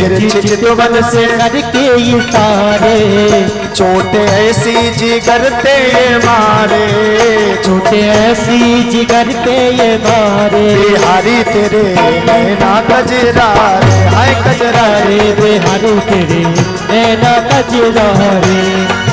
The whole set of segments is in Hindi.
तिरछी चितवन से करके इशारे, चोट ऐसी जिगर ते मारे, चोट ऐसी जिगर पे ये मारे। बिहारी तेरे नैना कजरा रे, हाय कजरा रे, बिहारी तेरे नैना कजरा रे।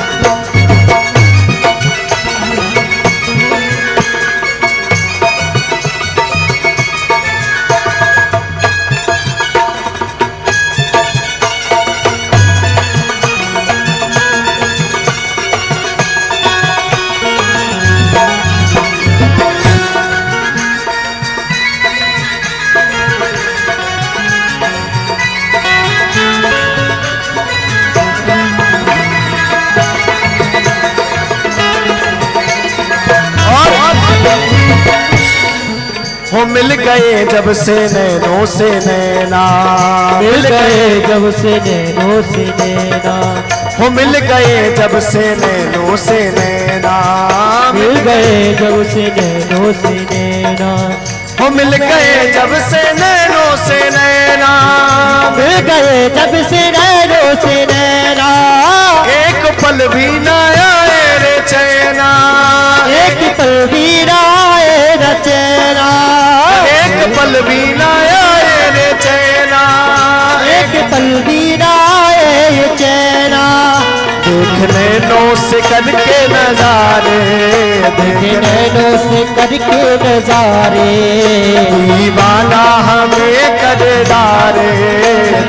हो मिल गए जब से नैनों से नैना, मिल गए जब से नैनों से नैना, हो मिल गए जब से नैनों से नैना, मिल गए जब से नैनों से नैना, हो मिल गए जब से नैनों से नैना, मिल गए जब से नैनों से नैना। एक पल भी न आए रे चैना, एक पल भी न आए रे चैना, एक पल भी न आए रे चैना, एक पल भी न आए चैना। देख नैनों से करके नजारे, देख नैनों से करके नजारे, दीवाना हमें कर डारे,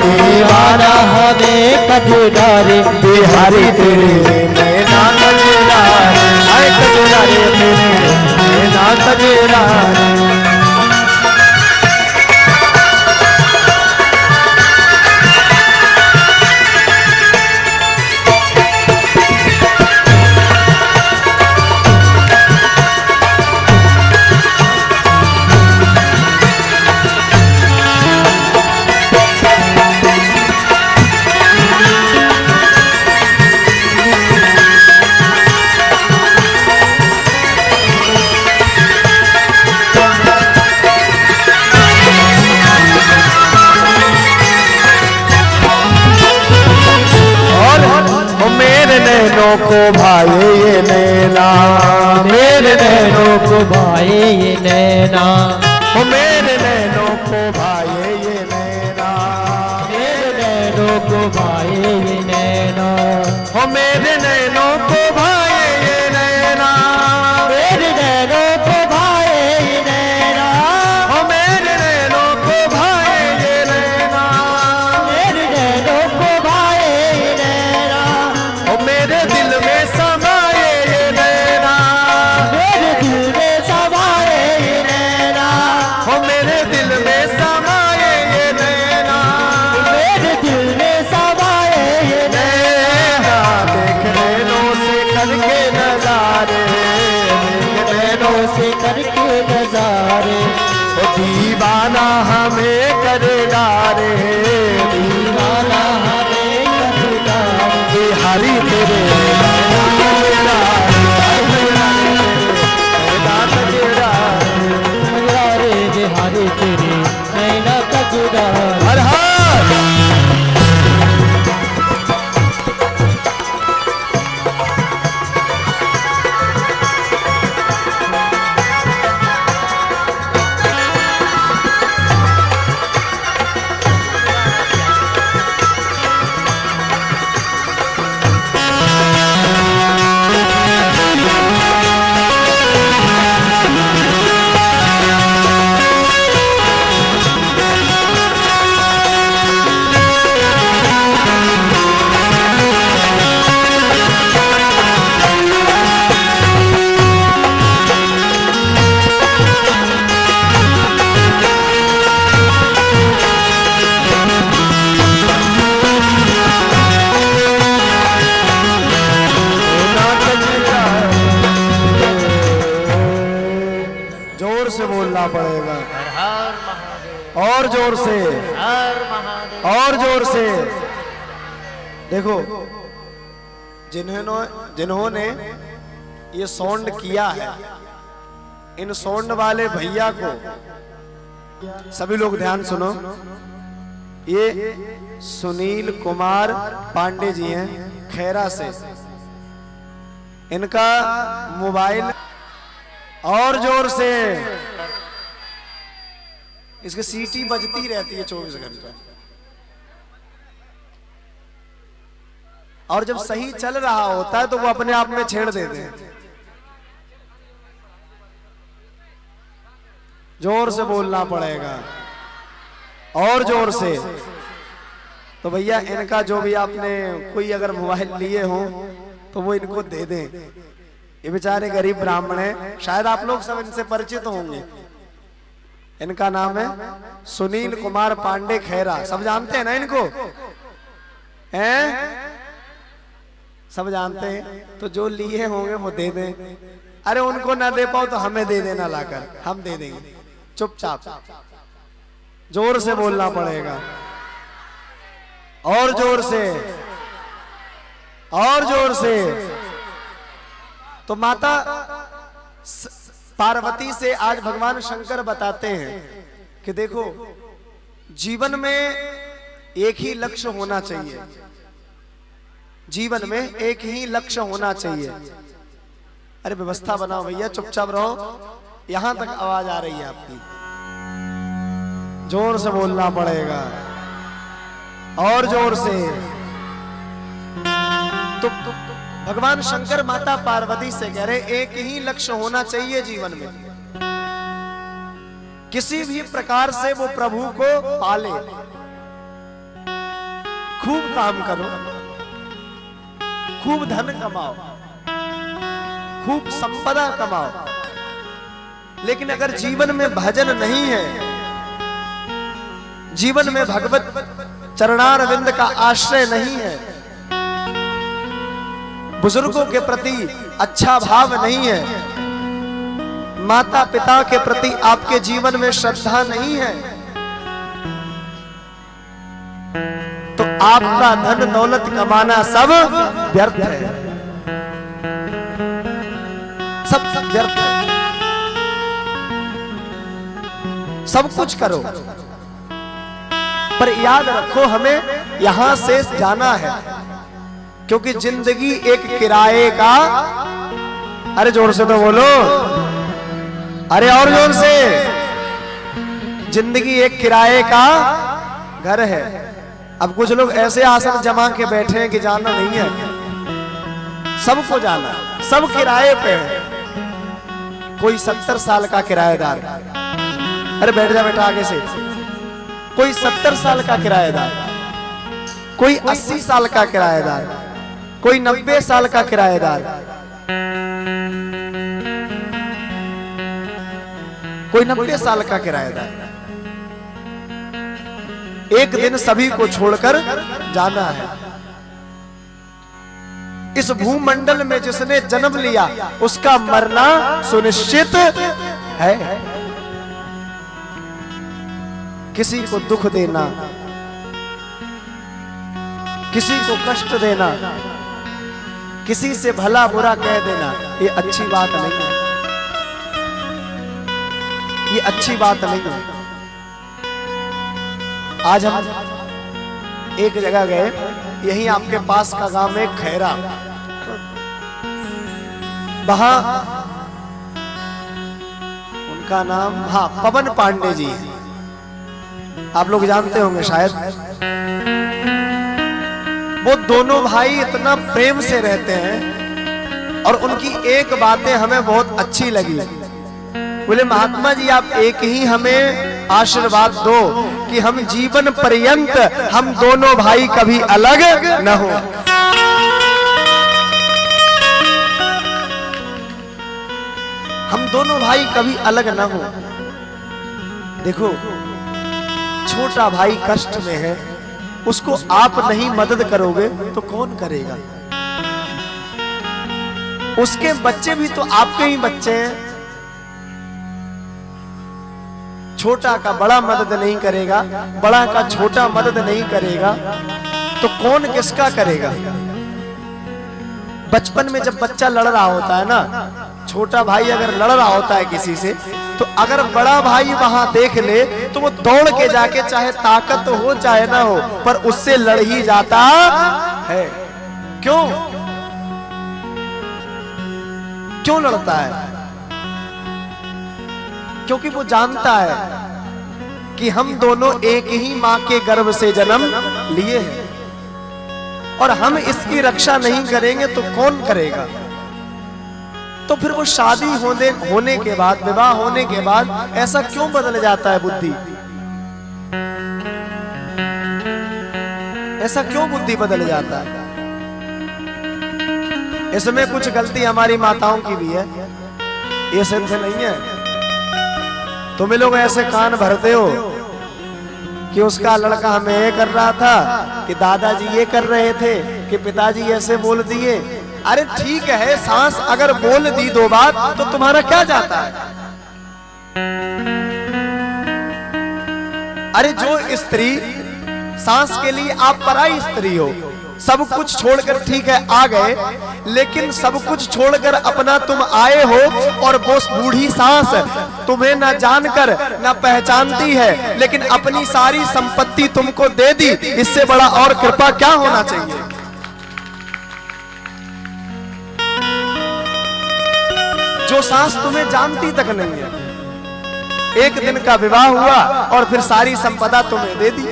दीवाना हमें कर डारे। बिहारी तेरे नैना कजरा रे, हाय कजरा रे, तेरे नैना कजरा रे। नैनों को भाए ये नैना, मेरे नैनों को भाए ये नैना, ओ मेरे नैनों को भाए ये नैना, मेरे नैनों को भाए ये नैना, ओ मेरे नैनों को भाए ये नैना, मेरे नैनों को भाए ये नैना, ओ मेरे नैनों को भाए ये नैना, मेरे नैनों को भाए ये नैना, ओ मेरे दिल में समाए ये नैना, मेरे दिल में समाए ये नैना, ओ मेरे दिल में समाए ये नैना, मेरे दिल में समाए ये नैना। देख नैनों से करके नजारे, देख नैनों से करके नजारे, ओ दीवाना हमें कर डारे, दीवाना हमें कर डारे। बिहारी तेरे नैना कजरा रे, नैना कजरा रे। रे बिहारी तेरे नैना कजरा। हर हर बोलना पड़ेगा। और जोर से, और जोर से। देखो जिन्होंने ये साउंड किया है, इन साउंड वाले भैया को सभी लोग ध्यान सुनो। ये सुनील कुमार पांडे जी हैं खैरा से। इनका मोबाइल और जोर से, इसकी सीटी बजती रहती है 24 घंटे। और जब सही चल रहा होता है तो वो अपने आप में छेड़ देते हैं। जोर से बोलना पड़ेगा और जोर से। तो भैया इनका जो भी आपने कोई अगर मोबाइल लिए हो तो वो इनको दे दें। ये बेचारे गरीब ब्राह्मण हैं, शायद आप लोग सब इनसे परिचित होंगे। इनका नाम है सुनील कुमार पांडे खैरा। सब जानते हैं ना इनको? हैं? सब जानते हैं। तो जो लिए होंगे वो दे दें। अरे उनको ना दे पाओ तो हमें दे देना लाकर, हम दे देंगे। चुपचाप जोर से बोलना पड़ेगा और जोर से और जोर से। तो माता पार्वती से आज भगवान शंकर बताते हैं कि देखो, जीवन में एक ही लक्ष्य होना चाहिए। जीवन में एक ही लक्ष्य होना चाहिए। अरे व्यवस्था बनाओ भैया, चुपचाप रहो। यहां तक आवाज आ रही है आपकी, जोर से बोलना पड़ेगा और जोर से। तो भगवान शंकर माता पार्वती से कह रहे एक ही लक्ष्य होना चाहिए जीवन में। किसी भी प्रकार से वो प्रभु को पाले। खूब काम करो, खूब धन कमाओ, खूब संपदा कमाओ, लेकिन अगर जीवन में भजन नहीं है, जीवन में भगवत चरणारविंद का आश्रय नहीं है, बुजुर्गों के प्रति अच्छा भाव नहीं है, माता पिता के प्रति आपके जीवन में श्रद्धा नहीं है, तो आपका धन दौलत कमाना सब व्यर्थ है। सब व्यर्थ है। सब कुछ करो पर याद रखो हमें यहां से जाना है, क्योंकि जिंदगी एक किराए का। अरे जोर से तो बोलो, अरे और जोर से। जिंदगी एक किराए का घर है। अब कुछ लोग ऐसे आसन जमा के बैठे हैं कि जाना नहीं है। सबको जाना, सब किराए पे है। कोई 70 साल का किराएदार, अरे बैठ जा बेटा आगे से। कोई 70 साल का किराएदार, कोई 80 साल का किराएदार, कोई 90 साल का किराएदार, कोई 90 साल का किराएदार। एक दिन सभी को छोड़कर जाना है। इस भूमंडल में जिसने जन्म लिया उसका मरना सुनिश्चित है। किसी को दुख देना, किसी को कष्ट देना, किसी से भला बुरा कह देना, ये अच्छी बात नहीं है। ये अच्छी बात नहीं है। आज हम एक जगह गए, यहीं आपके पास का गांव में खैरा, वहां उनका नाम पवन पांडे जी है। आप लोग जानते होंगे शायद। वो दोनों भाई इतना प्रेम से रहते हैं और उनकी एक बातें हमें बहुत अच्छी लगी। बोले महात्मा जी आप एक ही हमें आशीर्वाद दो कि हम जीवन पर्यंत हम दोनों भाई कभी अलग न हो। हम दोनों भाई कभी अलग न हो। देखो छोटा भाई कष्ट में है, उसको आप नहीं मदद करोगे तो कौन करेगा? उसके बच्चे भी तो आपके ही बच्चे हैं। छोटा का बड़ा मदद नहीं करेगा, बड़ा का छोटा मदद नहीं करेगा, तो कौन किसका करेगा? बचपन में जब बच्चा लड़ रहा होता है ना, छोटा भाई अगर लड़ रहा होता है किसी से, तो अगर बड़ा भाई वहां देख ले तो वो दौड़ के जाके, चाहे ताकत हो चाहे ना हो, पर उससे लड़ ही जाता है। क्यों क्यों लड़ता है? क्योंकि वो जानता है कि हम दोनों एक ही मां के गर्भ से जन्म लिए हैं, और हम इसकी रक्षा नहीं करेंगे तो कौन करेगा? तो फिर वो शादी होने के बाद, विवाह होने के बाद ऐसा क्यों बदल जाता है बुद्धि? ऐसा क्यों बुद्धि बदल जाता है? इसमें कुछ गलती हमारी माताओं की भी है, ये सिद्ध नहीं है। तुम लोग ऐसे कान भरते हो कि उसका लड़का हमें ये कर रहा था, कि दादाजी ये कर रहे थे, कि पिताजी ऐसे बोल दिए। अरे ठीक है, सास अगर बोल दी दो बात तो तुम्हारा क्या जाता है? अरे जो स्त्री, सास के लिए आप पराई स्त्री हो, सब कुछ छोड़कर ठीक है आ गए, लेकिन सब कुछ छोड़कर अपना तुम आए हो, और वो बूढ़ी सास तुम्हें ना जानकर ना पहचानती है, लेकिन अपनी सारी संपत्ति तुमको दे दी। इससे बड़ा और कृपा क्या होना चाहिए? जो सास तुम्हें जानती तक नहीं है, एक दिन का विवाह हुआ और फिर सारी संपदा तुम्हें दे दी।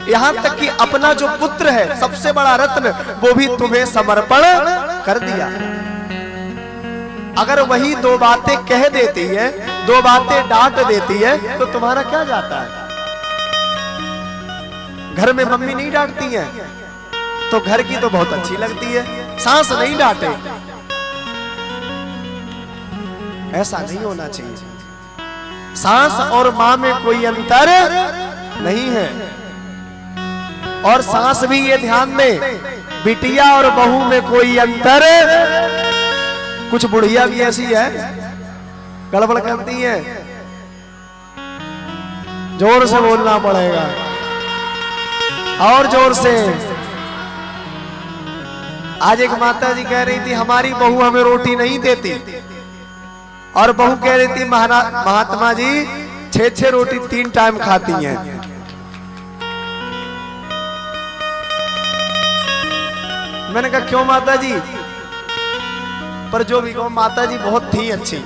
यहां तक कि अपना जो पुत्र है, सबसे बड़ा रत्न, वो भी तुम्हें समर्पण कर दिया। अगर वही दो बातें कह देती है, दो बातें डांट देती है, तो तुम्हारा क्या जाता है? घर में मम्मी नहीं डांटती है तो घर की तो बहुत अच्छी लगती है, सास नहीं डांटे। ऐसा नहीं होना चाहिए। सास और मां में कोई अंतर नहीं है। और सास भी ये ध्यान दे, बिटिया और बहू में कोई अंतर। कुछ बुढ़िया भी ऐसी है, गड़बड़ करती है। जोर से बोलना पड़ेगा, और जोर से। आज एक माता जी कह रही थी, हमारी बहू हमें रोटी नहीं देती, और बहू कह रही थी, महात्मा जी 6-6 रोटी 3 टाइम खाती हैं। मैंने कहा क्यों माता जी? पर जो भी कहो, माता जी बहुत थी अच्छी,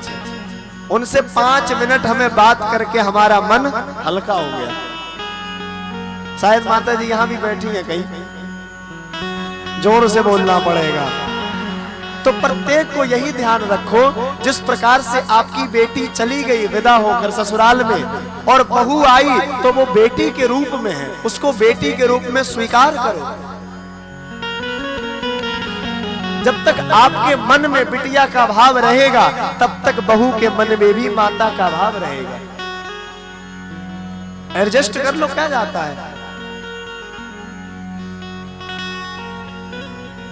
उनसे 5 मिनट हमें बात करके हमारा मन हल्का हो गया। शायद माता जी यहां भी बैठी हैं कहीं, जोर से बोलना पड़ेगा। तो प्रत्येक को यही ध्यान रखो, जिस प्रकार से आपकी बेटी चली गई विदा होकर ससुराल में, और बहू आई तो वो बेटी के रूप में है, उसको बेटी के रूप में स्वीकार करो। जब तक आपके मन में बिटिया का भाव रहेगा, तब तक बहू के मन में भी माता का भाव रहेगा। एडजस्ट कर लो, क्या जाता है?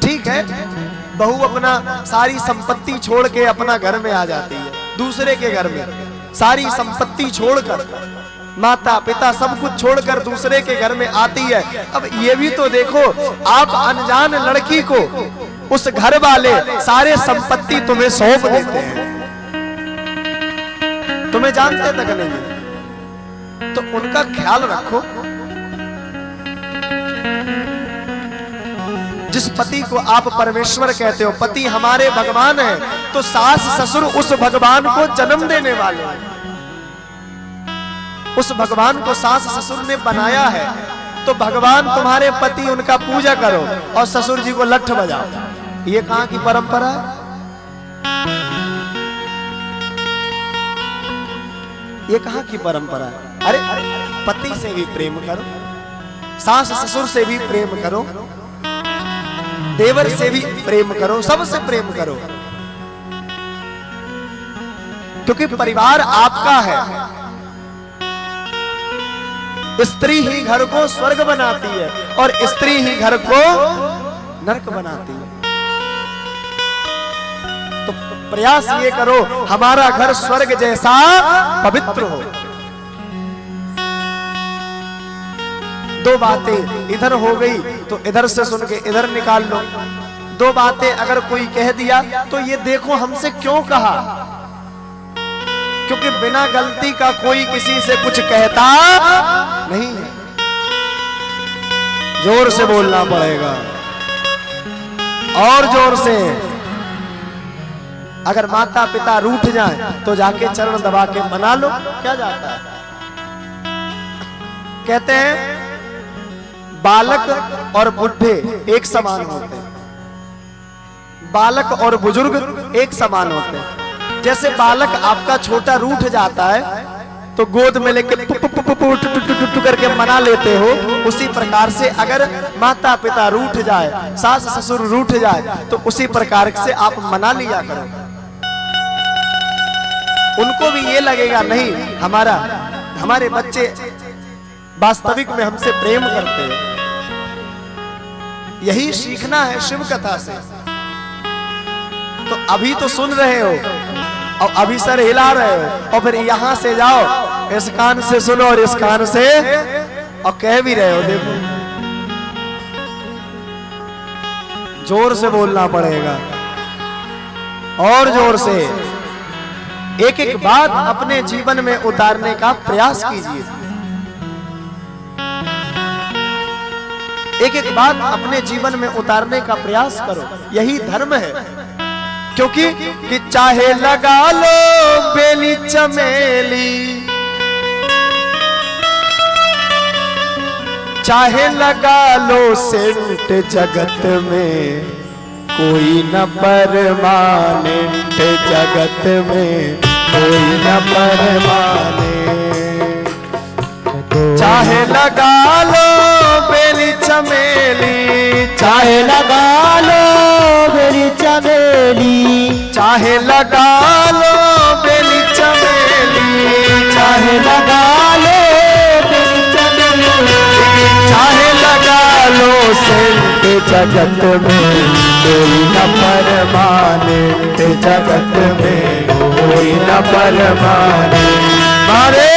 ठीक है, बहू अपना सारी संपत्ति छोड़ के अपना घर में आ जाती है, दूसरे के घर में सारी संपत्ति छोड़कर, माता पिता सब कुछ छोड़कर दूसरे के घर में आती है। अब ये भी तो देखो, आप अनजान लड़की को उस घर वाले सारे संपत्ति तुम्हें सौंप देते हैं, तुम्हें जानते तक नहीं, तो उनका ख्याल रखो। जिस पति को आप परमेश्वर कहते हो, पति हमारे भगवान है, तो सास ससुर उस भगवान को जन्म देने वाले हैं। उस भगवान को सास ससुर ने बनाया है, तो भगवान तुम्हारे पति, उनका पूजा करो और ससुर जी को लठ बजाओ। ये कहां की परंपरा है? ये कहां की परंपरा है? अरे पति से भी प्रेम करो, सास ससुर से भी प्रेम करो, देवर से भी प्रेम करो, सबसे प्रेम करो, क्योंकि परिवार आपका है। स्त्री ही घर को स्वर्ग बनाती है और स्त्री ही घर को नरक बनाती है। तो प्रयास ये करो, हमारा घर स्वर्ग जैसा पवित्र हो। दो बातें इधर हो गई तो इधर से सुन के इधर निकाल लो, दो बातें अगर कोई कह दिया तो ये देखो हमसे क्यों कहा, क्योंकि बिना गलती का कोई किसी से कुछ कहता नहीं है। जोर से बोलना पड़ेगा और जोर से। अगर माता पिता रूठ जाए तो जाके चरण दबा के मना लो, क्या जाता है। कहते हैं बालक और बुढ़े एक समान होते हैं, बालक और बुजुर्ग एक समान होते हैं। जैसे बालक आपका छोटा रूठ जाता है तो गोद में लेके टू करके मना लेते हो, उसी प्रकार से अगर माता पिता रूठ जाए, सास ससुर रूठ जाए तो उसी प्रकार से आप मना लिया करो। उनको भी ये लगेगा नहीं हमारे बच्चे वास्तविक में हमसे प्रेम करते हैं। यही सीखना है शिव कथा से। तो अभी तो सुन रहे हो और अभी सर हिला रहे हो और फिर यहां से जाओ, इस कान से सुनो और इस कान से और कह भी रहे हो। देखो जोर से बोलना पड़ेगा और जोर से। एक एक बात अपने जीवन में उतारने का प्रयास कीजिए। एक एक बात अपने जीवन में उतारने का प्रयास करो, यही धर्म है। क्योंकि कि चाहे लगा लो बेली चमेली, चाहे लगा लो सेंट, जगत में कोई न परमानेंट, जगत में कोई न परमानेंट। चाहे लगा लो बेली चमेली, चाहे लगा लो बेली चमेली, चाहे लगा लो बेली चमेली, चाहे लगा लो बेली चमेली, चाहे लगा लो सेंट, जगत में कोई न परमानेंट, जगत में कोई न परमानेंट। मारे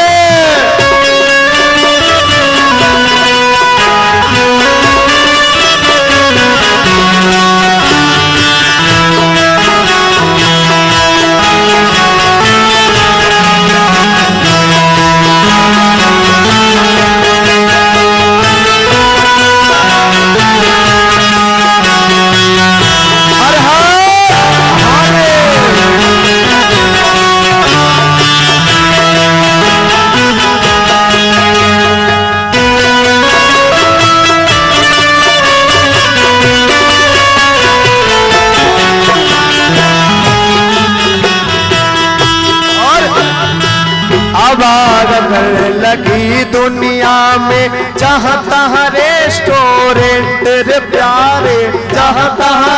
लगी दुनिया में जहाँ तहाँ रेस्टोरेंट रे प्यारे, जहाँ तहाँ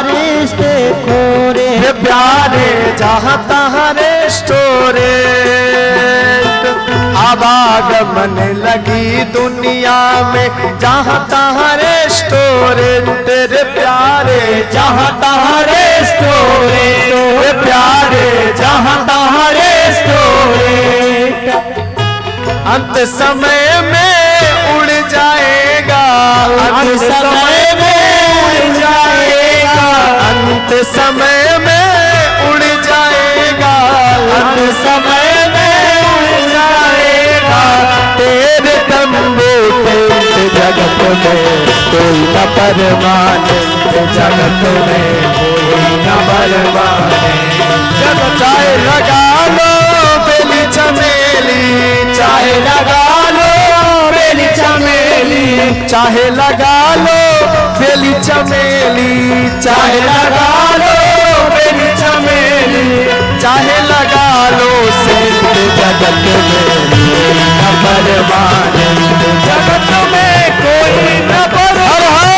खोरे प्यारे, जहाँ तहाँ रेस्टोरेंट। आवागमन लगी दुनिया में जहाँ तहाँ रेस्टोरेंट रे प्यारे, जहाँ तहाँ रेस्टोरेंट रे प्यारे, जहाँ तहाँ रेस्टोरेंट। अंत समय में उड़ जाएगा, अंत समय में उड़ जाएगा, अंत समय में उड़ जाएगा, अंत समय में उड़ जाएगा। तेरे तंबू टेंट जगत में कोई न परमानेंट, जगत में कोई न परमानेंट। जब चाहे लगा लो बेली चमेली, चाहे लगा लो बेली चमेली, चाहे लगा लो बेली चमेली, चाहे लगा लो बेली चमेली, चाहे लगा लो सेंट, जगत में कोई न परमानेंट, जगत में कोई न परमानेंट।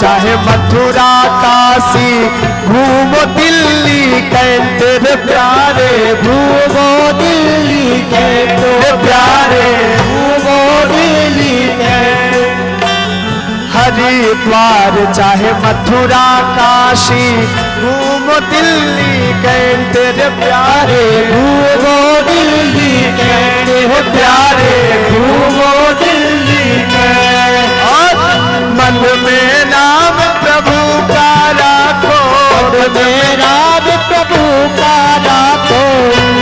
चाहे मथुरा काशी घूमो दिल्ली कैंट रे प्यारे, घूमो दिल्ली कैंट रे प्यारे, घूमो दिल्ली कैंट। हरिद्वार चाहे मथुरा काशी घूमो दिल्ली कैंट रे प्यारे, घूमो दिल्ली कैंट रे प्यारे, घूमो दिल्ली कैंट। और मन में नाम प्रभु का राखो, में राम प्रभु का राखो,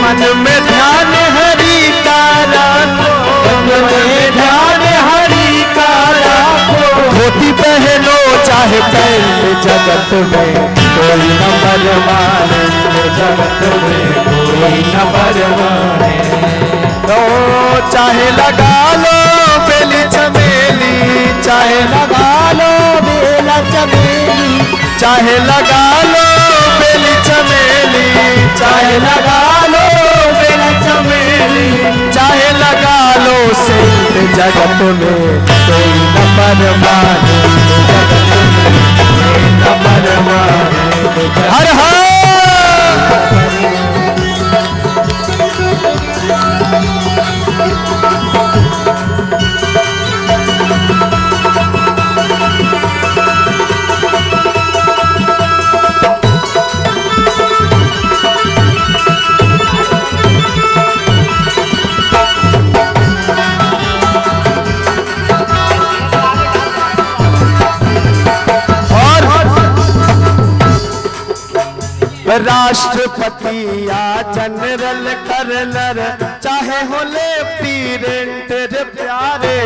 मन में ध्यान हरि का राखो, मन में ध्यान हरि का राखो। धोती पहनो चाहे पैंट जगत में कोई न बलवाने, जगत में कोई न बलवाने। तो चाहे लगा लो बेली चमेली, चाहे लगा लो बेला चमेली, चाहे लगा लो बेली चमेली, चाहे लगा लो बेली चमेली, चाहे लगा लो सेंट जगत में कोई न परमाने, जगत में कोई न परमाने। हर हर राष्ट्रपति या जनरल कर्नल चाहे हो लेफ्टिनेंट रे प्यारे,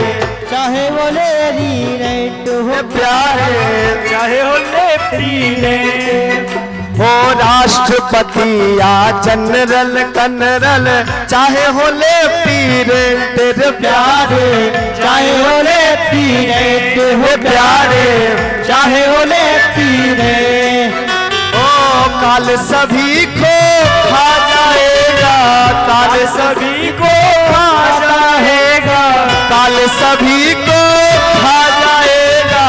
चाहे वो लेफ्टिनेंट हो प्यारे, चाहे वो लेफ्टिनेंट हो राष्ट्रपति या जनरल कर्नल चाहे हो लेफ्टिनेंट रे प्यारे, चाहे वो लेफ्टिनेंट हो प्यारे, चाहे वो लेफ्टिनेंट। काल सभी को खा जाएगा, काल सभी को खा जाएगा, काल सभी को खा जाएगा,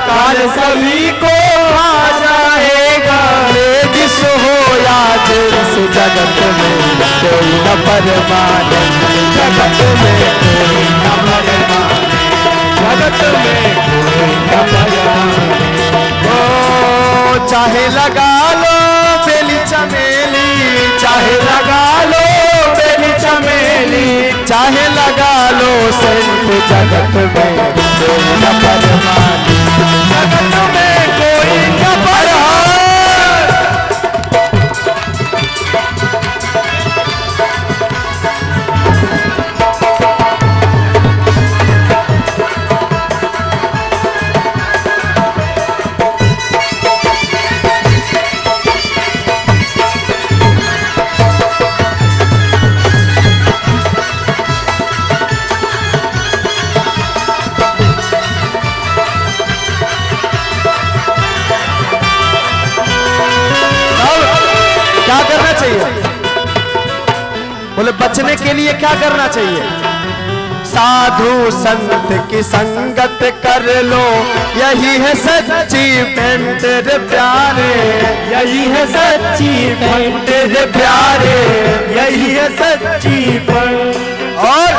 काल सभी को खा जाएगा। लेडीज हो या जेंट्स जगत में कोई न परमाने, जगत में कोई न परमाने, जगत में कोई न परमाने। ओ चाहे लगा लो बेली चमेली, चाहे लगा लो बेली चमेली, चाहे लगा लो सेंट जगत में कोई न परमाने, जगत में कोई न परमाने। क्या करना चाहिए? बोले बचने के लिए क्या करना चाहिए? साधु संत की संगत कर लो, यही है सच्ची पेंट रे प्यारे, यही है सच्ची पेंट रे प्यारे, यही है सच्ची पेंट। और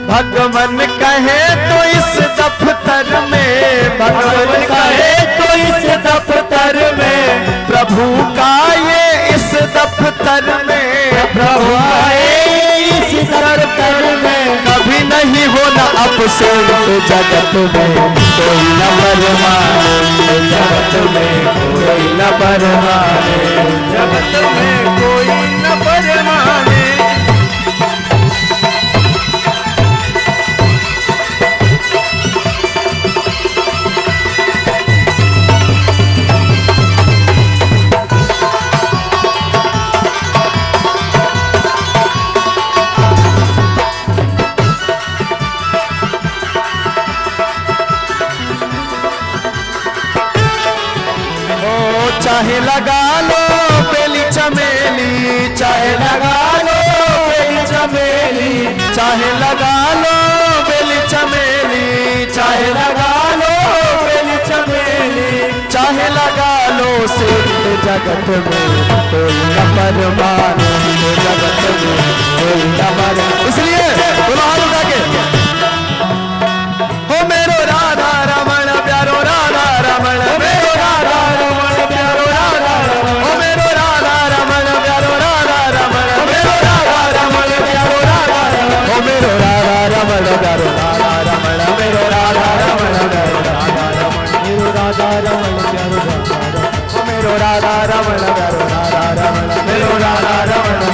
भगवान कहे तो इस दफ्तर में, भगवान कहे तो इस दफ्तर में, प्रभु का ये इस दफ्तर में, प्रभु आए इस दफ्तर में। कभी नहीं होना अफसोस जगत में कोई न परमाने, जगत में कोई न परमाने, जगत में कोई न परमाने। चाहे लगा लो बेली चमेली, चाहे लगा लो बेली चमेली, चाहे लगा लो बेली चमेली, जगत में कोई न परमान, हे जगत में कोई न परमान। इसलिए बोलो हाथ उठा के, हो मेरो राधा रमण प्यारो राधा रमण, मेरो राधा रमण प्यारो राधा रमण, हो मेरो राधा रमण प्यारो राधा रमण, मेरो राधा रमण प्यारो राधा रमण, हो मेरो राधा रमण प्यारो राधा रमण, मेरो राधा रमण प्यारो राधा रमण, मेरो राधा रमण प्यारो राधा रमण, हो मेरो राधा रमण प्यारो राधा रमण, मेरो राधा रमण प्यारो राधा रमण।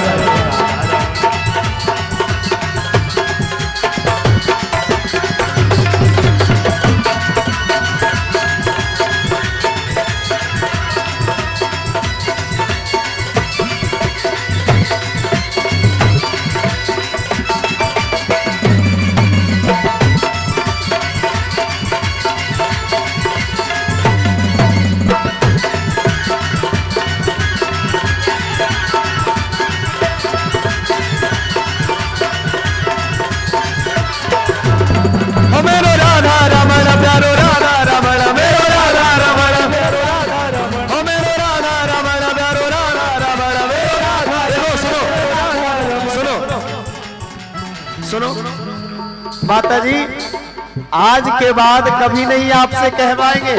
सुनो माता जी, आज के बाद कभी नहीं आपसे कहवाएंगे,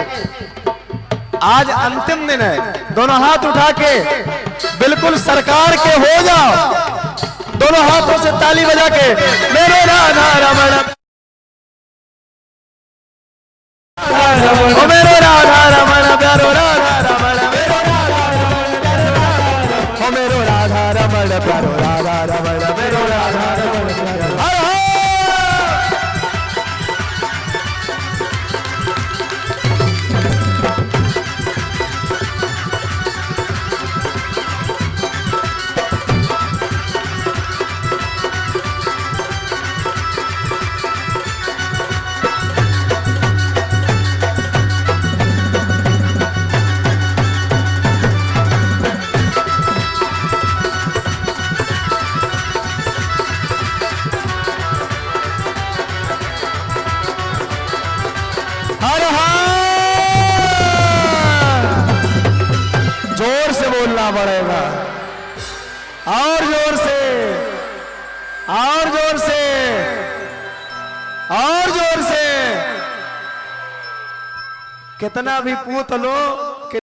आज अंतिम दिन है। दोनों हाथ उठा के बिल्कुल सरकार के हो जाओ, दोनों हाथों से ताली बजा के मेरो राधा रमण, ओ मेरो राधा रमण प्यारो राधा रमण, मेरो राधा रमण, ओ मेरो राधा रमण प्यारो राधा रमण, मेरो राधा रमण प्यारो। जोर से बोलना पड़ेगा, और जोर से, और जोर से, और जोर से। कितना भी पूछ लो